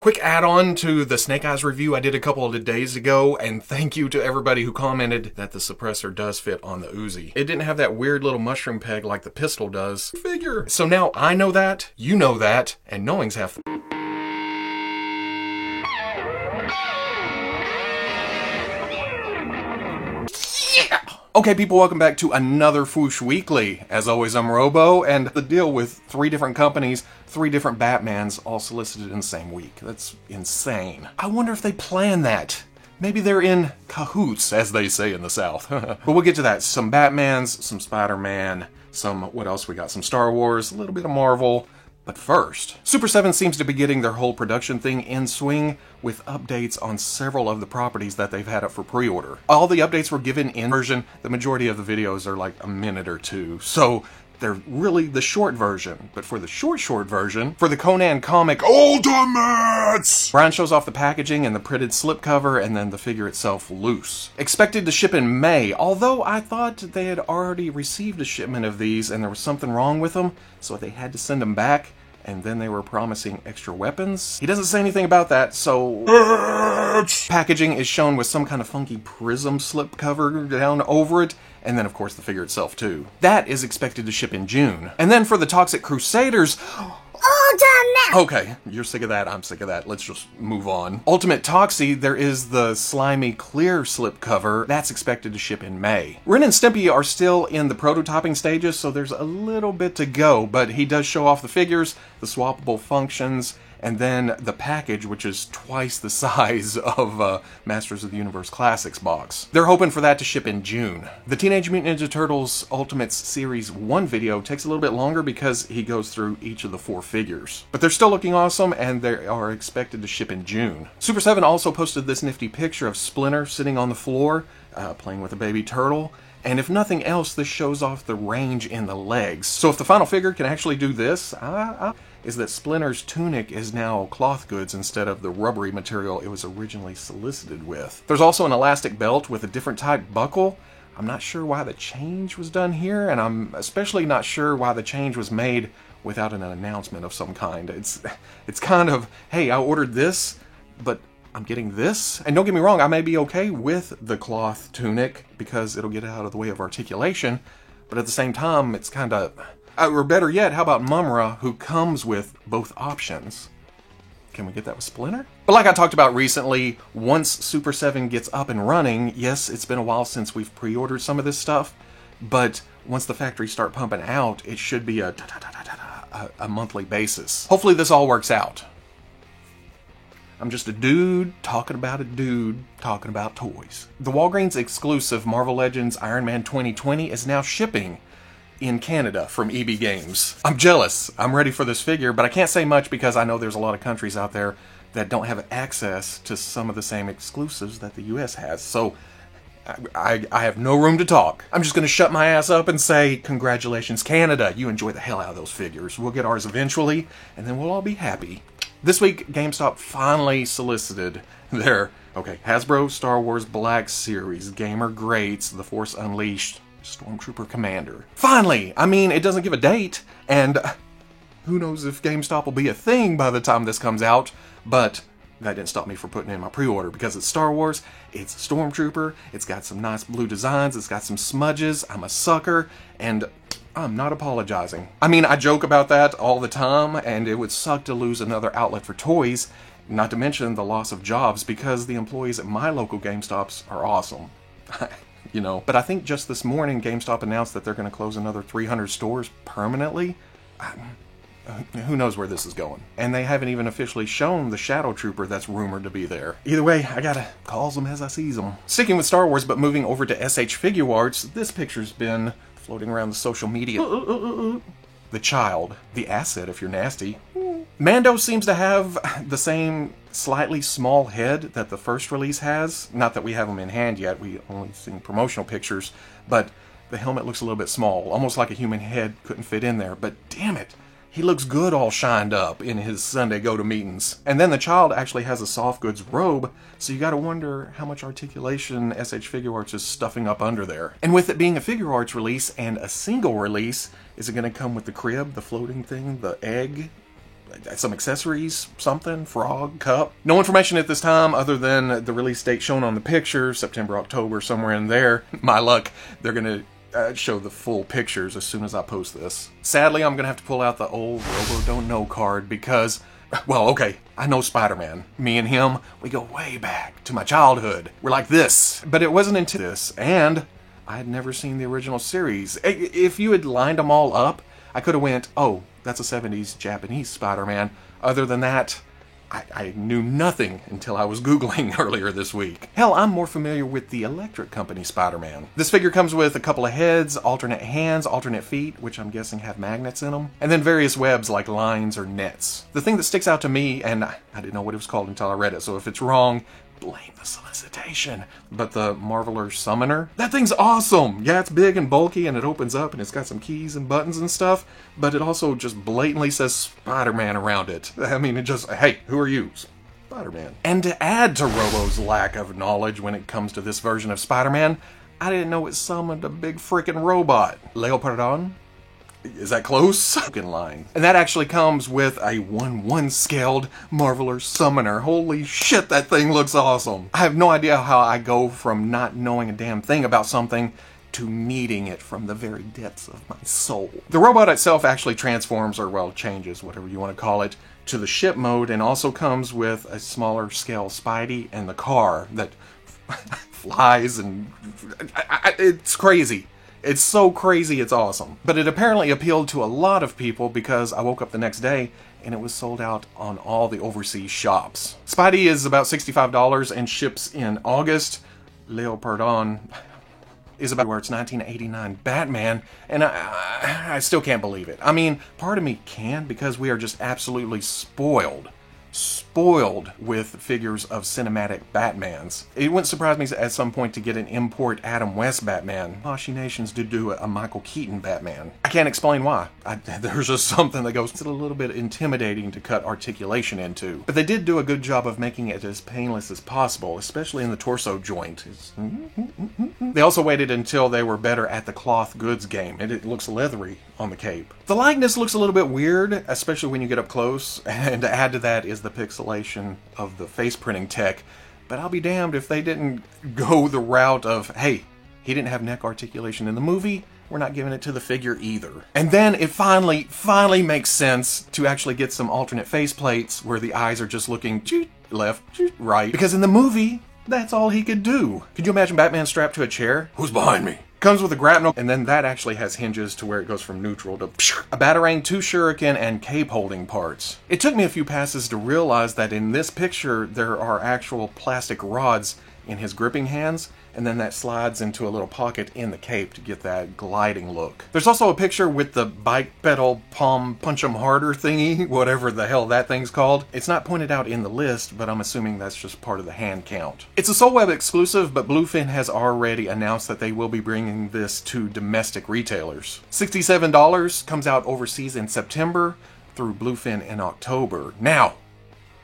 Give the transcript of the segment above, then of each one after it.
Quick add-on to the Snake Eyes review I did a couple of days ago, and thank you to everybody who commented that the suppressor does fit on the Uzi. It didn't have that weird little mushroom peg like the pistol does. Figure. So now I know that, you know that, and knowing's half the... Okay, people, welcome back to another Fwoosh Weekly. As always, I'm Robo, and the deal with 3 different companies, 3 different Batmans, all solicited in the same week. That's insane. I wonder if they plan that. Maybe they're in cahoots, as they say in the South. But we'll get to that. Some Batmans, some Spider-Man, some, what else we got? Some Star Wars, a little bit of Marvel. But first, Super 7 seems to be getting their whole production thing in swing with updates on several of the properties that they've had up for pre-order. All the updates were given in version. The majority of the videos are like a minute or two, so they're really the short version. But for the short version, for the Conan comic Ultimates, Brian shows off the packaging and the printed slipcover and then the figure itself loose. Expected to ship in May, although I thought they had already received a shipment of these and there was something wrong with them, so they had to send them back. And then they were promising extra weapons. He doesn't say anything about that, so... Packaging is shown with some kind of funky prism slipcover down over it, and then of course the figure itself too. That is expected to ship in June. And then for the Toxic Crusaders... Okay, you're sick of that, I'm sick of that. Let's just move on. Ultimate Toxie, there is the slimy clear slipcover. That's expected to ship in May. Ren and Stimpy are still in the prototyping stages, so there's a little bit to go, but he does show off the figures, the swappable functions, and then the package, which is twice the size of Masters of the Universe Classics box. They're hoping for that to ship in June. The Teenage Mutant Ninja Turtles Ultimates Series 1 video takes a little bit longer because he goes through each of the 4 figures. But they're still looking awesome, and they are expected to ship in June. Super 7 also posted this nifty picture of Splinter sitting on the floor, playing with a baby turtle. And if nothing else, this shows off the range in the legs. So if the final figure can actually do this, is that Splinter's tunic is now cloth goods instead of the rubbery material it was originally solicited with. There's also an elastic belt with a different type buckle. I'm not sure why the change was done here, and I'm especially not sure why the change was made without an announcement of some kind. It's kind of, hey, I ordered this, but I'm getting this. And don't get me wrong, I may be okay with the cloth tunic because it'll get out of the way of articulation, but at the same time, it's kind of... or better yet, how about Mumm-Ra, who comes with both options? Can we get that with Splinter? But like I talked about recently, once Super 7 gets up and running, yes, it's been a while since we've pre-ordered some of this stuff, but once the factories start pumping out, it should be a monthly basis. Hopefully this all works out. I'm just a dude talking about toys. The Walgreens exclusive Marvel Legends Iron Man 2020 is now shipping in Canada from EB Games. I'm jealous. I'm ready for this figure, but I can't say much because I know there's a lot of countries out there that don't have access to some of the same exclusives that the US has. So I have no room to talk. I'm just going to shut my ass up and say, congratulations, Canada. You enjoy the hell out of those figures. We'll get ours eventually, and then we'll all be happy. This week, GameStop finally solicited their, Hasbro Star Wars Black Series, Gamer Greats, The Force Unleashed, Stormtrooper Commander. Finally! I mean, it doesn't give a date, and who knows if GameStop will be a thing by the time this comes out, but that didn't stop me from putting in my pre-order because it's Star Wars, it's Stormtrooper, it's got some nice blue designs, it's got some smudges, I'm a sucker, and I'm not apologizing. I mean, I joke about that all the time, and it would suck to lose another outlet for toys, not to mention the loss of jobs because the employees at my local GameStops are awesome. You know, but I think just this morning GameStop announced that they're going to close another 300 stores permanently. Who knows where this is going? And they haven't even officially shown the Shadow Trooper that's rumored to be there. Either way, I gotta calls them as I sees them. Sticking with Star Wars, but moving over to SH Figuarts, this picture's been floating around the social media. The child, the asset if you're nasty. Mando seems to have the same slightly small head that the first release has. Not that we have them in hand yet, we only seen promotional pictures, but the helmet looks a little bit small, almost like a human head couldn't fit in there, but damn it, he looks good all shined up in his Sunday go-to-meetings. And then the child actually has a soft goods robe, so you gotta wonder how much articulation SH Figuarts is stuffing up under there. And with it being a Figuarts release and a single release, is it gonna come with the crib, the floating thing, the egg? some accessories, something, frog, cup. No information at this time other than the release date shown on the picture, September, October, somewhere in there. My luck, they're going to show the full pictures as soon as I post this. Sadly, I'm going to have to pull out the old Robo Don't Know card because, well, okay, I know Spider-Man. Me and him, we go way back to my childhood. We're like this. But it wasn't until this, and I had never seen the original series. If you had lined them all up, I could have went, oh, that's a 70s Japanese Spider-Man. Other than that, I knew nothing until I was Googling earlier this week. Hell, I'm more familiar with the Electric Company Spider-Man. This figure comes with a couple of heads, alternate hands, alternate feet, which I'm guessing have magnets in them, and then various webs like lines or nets. The thing that sticks out to me, and I didn't know what it was called until I read it, so if it's wrong, blame the solicitation. But the Marveler Summoner, that thing's awesome! Yeah, it's big and bulky and it opens up and it's got some keys and buttons and stuff, but it also just blatantly says Spider-Man around it. I mean, it just, hey, who are you? Spider-Man. And to add to Robo's lack of knowledge when it comes to this version of Spider-Man, I didn't know it summoned a big freaking robot. Leopardon? Is that close? Fucking line. And that actually comes with a 1/1 scaled Marveler Summoner. Holy shit, that thing looks awesome. I have no idea how I go from not knowing a damn thing about something to needing it from the very depths of my soul. The robot itself actually transforms, or well, changes, whatever you want to call it, to the ship mode, and also comes with a smaller scale Spidey and the car that flies, and it's crazy. It's so crazy, it's awesome. But it apparently appealed to a lot of people because I woke up the next day and it was sold out on all the overseas shops. Spidey is about $65 and ships in August. Leopardon is about where it's 1989 Batman, and I still can't believe it. I mean, part of me can because we are just absolutely spoiled with figures of cinematic Batmans. It wouldn't surprise me at some point to get an import Adam West Batman. Machinations did do a Michael Keaton Batman. I can't explain why. There's just something that goes, it's a little bit intimidating to cut articulation into. But they did do a good job of making it as painless as possible, especially in the torso joint. They also waited until they were better at the cloth goods game, and it looks leathery on the cape. The likeness looks a little bit weird, especially when you get up close, and to add to that is the pixelation of the face printing tech, but I'll be damned if they didn't go the route of, hey, he didn't have neck articulation in the movie, we're not giving it to the figure either. And then it finally makes sense to actually get some alternate face plates where the eyes are just looking left, right, because in the movie, that's all he could do. Could you imagine Batman strapped to a chair? Who's behind me? Comes with a grapnel, and then that actually has hinges to where it goes from neutral to a batarang, 2 shuriken, and cape holding parts. It took me a few passes to realize that in this picture there are actual plastic rods in his gripping hands, and then that slides into a little pocket in the cape to get that gliding look. There's also a picture with the bike pedal palm punch 'em harder thingy, whatever the hell that thing's called. It's not pointed out in the list, but I'm assuming that's just part of the hand count. It's a SoulWeb exclusive, but Bluefin has already announced that they will be bringing this to domestic retailers. $67 comes out overseas in September through Bluefin in October. Now,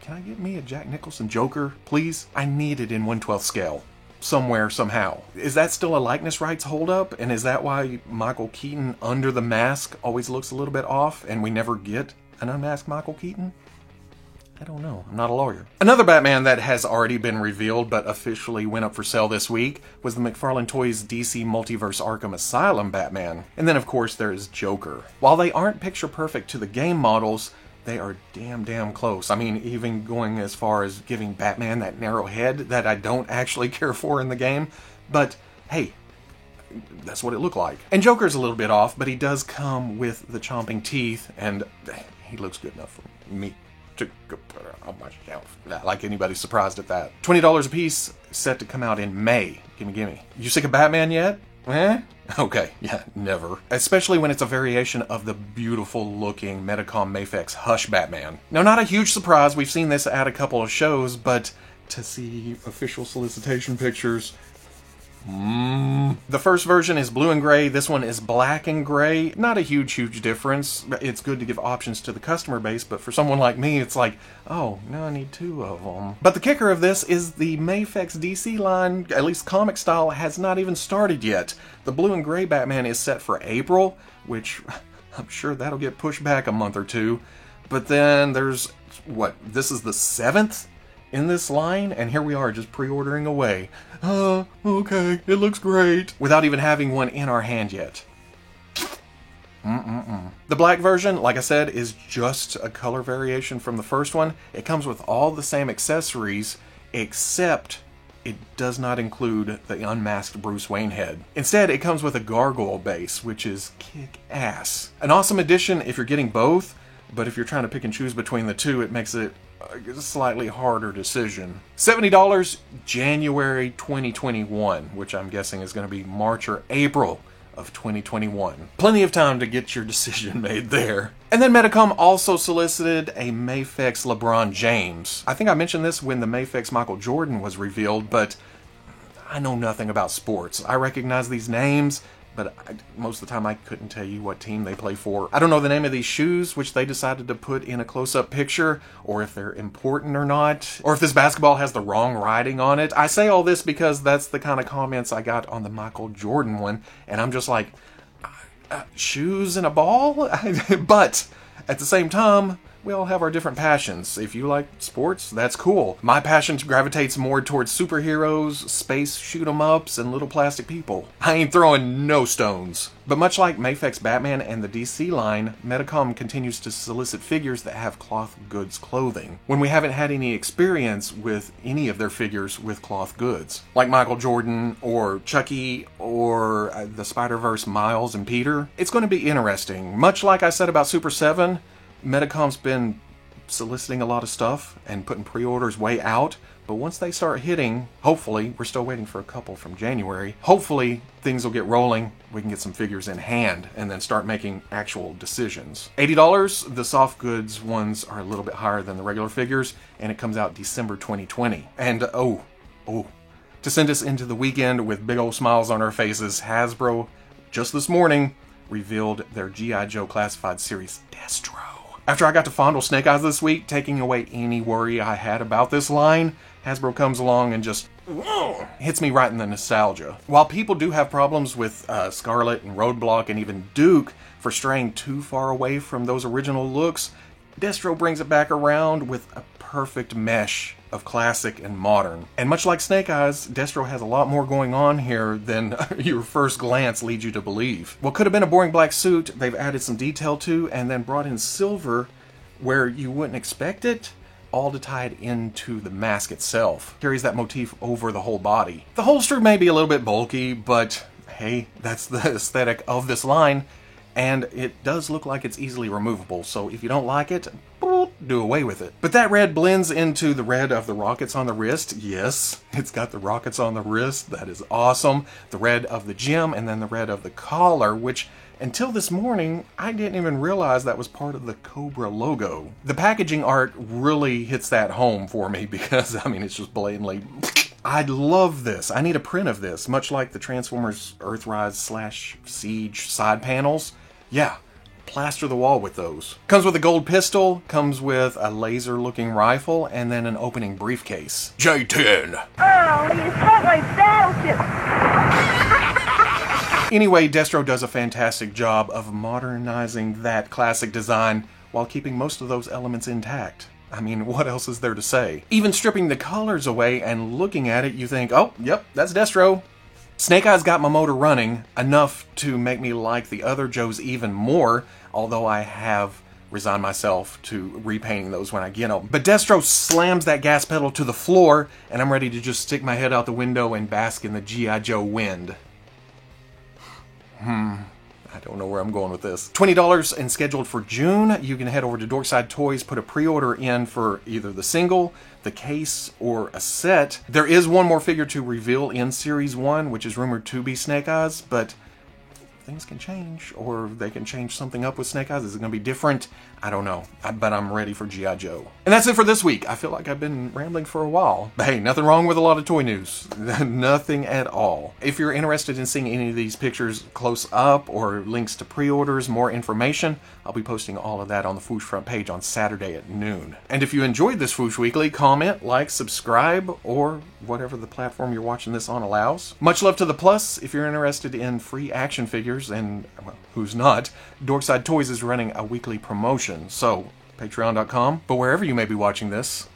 can I get me a Jack Nicholson Joker, please? I need it in 1/12 scale. Somewhere, somehow. Is that still a likeness rights holdup? And is that why Michael Keaton under the mask always looks a little bit off and we never get an unmasked Michael Keaton? I don't know. I'm not a lawyer. Another Batman that has already been revealed but officially went up for sale this week was the McFarlane Toys DC Multiverse Arkham Asylum Batman. And then of course there's Joker. While they aren't picture perfect to the game models, they are damn close. I mean, even going as far as giving Batman that narrow head that I don't actually care for in the game. But, hey, that's what it looked like. And Joker's a little bit off, but he does come with the chomping teeth, and he looks good enough for me to put it on my shelf. Not like anybody's surprised at that. $20 a piece, set to come out in May. Gimme. You sick of Batman yet? Eh? Okay, yeah, never. Especially when it's a variation of the beautiful-looking Medicom Mafex Hush Batman. Now, not a huge surprise, we've seen this at a couple of shows, but to see official solicitation pictures... The first version is blue and gray, this one is black and gray. Not a huge difference. It's good to give options to the customer base, but for someone like me, it's like, oh, now I need 2 of them. But the kicker of this is the Mafex DC line, at least comic style, has not even started yet. The blue and gray Batman is set for April, which I'm sure that'll get pushed back a month or two. But then there's, what, this is the 7th in this line, and here we are just pre-ordering away. Okay, it looks great. Without even having one in our hand yet. The black version, like I said, is just a color variation from the first one. It comes with all the same accessories, except it does not include the unmasked Bruce Wayne head. Instead, it comes with a gargoyle base, which is kick-ass. An awesome addition if you're getting both, but if you're trying to pick and choose between the two, it makes it a slightly harder decision. $70, January 2021, which I'm guessing is going to be March or April of 2021. Plenty of time to get your decision made there. And then Medicom also solicited a Mafex LeBron James. I think I mentioned this when the Mafex Michael Jordan was revealed, but I know nothing about sports. I recognize these names, but most of the time I couldn't tell you what team they play for. I don't know the name of these shoes, which they decided to put in a close-up picture, or if they're important or not, or if this basketball has the wrong writing on it. I say all this because that's the kind of comments I got on the Michael Jordan one, and I'm just like, shoes and a ball? But at the same time, we all have our different passions. If you like sports, that's cool. My passion gravitates more towards superheroes, space shoot-em-ups, and little plastic people. I ain't throwing no stones. But much like Mafex Batman and the DC line, Medicom continues to solicit figures that have cloth goods clothing, when we haven't had any experience with any of their figures with cloth goods. Like Michael Jordan, or Chucky, or the Spider-Verse Miles and Peter. It's going to be interesting. Much like I said about Super 7, Medicom's been soliciting a lot of stuff and putting pre-orders way out, but once they start hitting, hopefully, we're still waiting for a couple from January, hopefully things will get rolling, we can get some figures in hand, and then start making actual decisions. $80, the soft goods ones are a little bit higher than the regular figures, and it comes out December 2020. And to send us into the weekend with big old smiles on our faces, Hasbro, just this morning, revealed their G.I. Joe Classified Series Destro. After I got to fondle Snake Eyes this week, taking away any worry I had about this line, Hasbro comes along and just hits me right in the nostalgia. While people do have problems with Scarlet and Roadblock and even Duke for straying too far away from those original looks, Destro brings it back around with a perfect mesh of classic and modern. And much like Snake Eyes, Destro has a lot more going on here than your first glance leads you to believe. What could have been a boring black suit, they've added some detail to, and then brought in silver where you wouldn't expect it, all to tie it into the mask itself. Carries that motif over the whole body. The holster may be a little bit bulky, but hey, that's the aesthetic of this line, and it does look like it's easily removable, so if you don't like it, do away with it. But that red blends into the red of the rockets on the wrist. Yes, it's got the rockets on the wrist. That is awesome. The red of the gem, and then the red of the collar, which until this morning, I didn't even realize that was part of the Cobra logo. The packaging art really hits that home for me because, I mean, it's just blatantly... I love this. I need a print of this, much like the Transformers Earthrise/Siege side panels. Yeah, plaster the wall with those. Comes with a gold pistol, comes with a laser-looking rifle, and then an opening briefcase. J10! Oh, you sound like Battleship! Anyway, Destro does a fantastic job of modernizing that classic design while keeping most of those elements intact. I mean, what else is there to say? Even stripping the colors away and looking at it, you think, oh, yep, that's Destro. Snake Eyes got my motor running enough to make me like the other Joes even more, although I have resigned myself to repainting those when I get them. But Destro slams that gas pedal to the floor, and I'm ready to just stick my head out the window and bask in the G.I. Joe wind. I don't know where I'm going with this. $20 and scheduled for June. You can head over to Dorkside Toys, put a pre-order in for either the single, the case, or a set. There is one more figure to reveal in Series 1, which is rumored to be Snake Eyes, but things can change, or they can change something up with Snake Eyes. Is it going to be different? I don't know, but I'm ready for G.I. Joe. And that's it for this week. I feel like I've been rambling for a while. But hey, nothing wrong with a lot of toy news. Nothing at all. If you're interested in seeing any of these pictures close up, or links to pre-orders, more information, I'll be posting all of that on the Foosh front page on Saturday at noon. And if you enjoyed this Foosh Weekly, comment, like, subscribe, or whatever the platform you're watching this on allows. Much love to the Plus. If you're interested in free action figures, and well, who's not, Dorkside Toys is running a weekly promotion. So patreon.com. But wherever you may be watching this,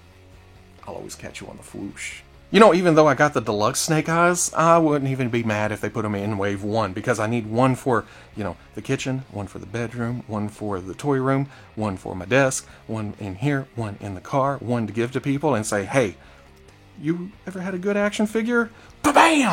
I'll always catch you on the Fwoosh. You know, even though I got the deluxe snake eyes, I wouldn't even be mad if they put them in wave 1, because I need one for, you know, the kitchen, one for the bedroom, one for the toy room, one for my desk, one in here, one in the car, one to give to people and say, hey, you ever had a good action figure? Ba-bam!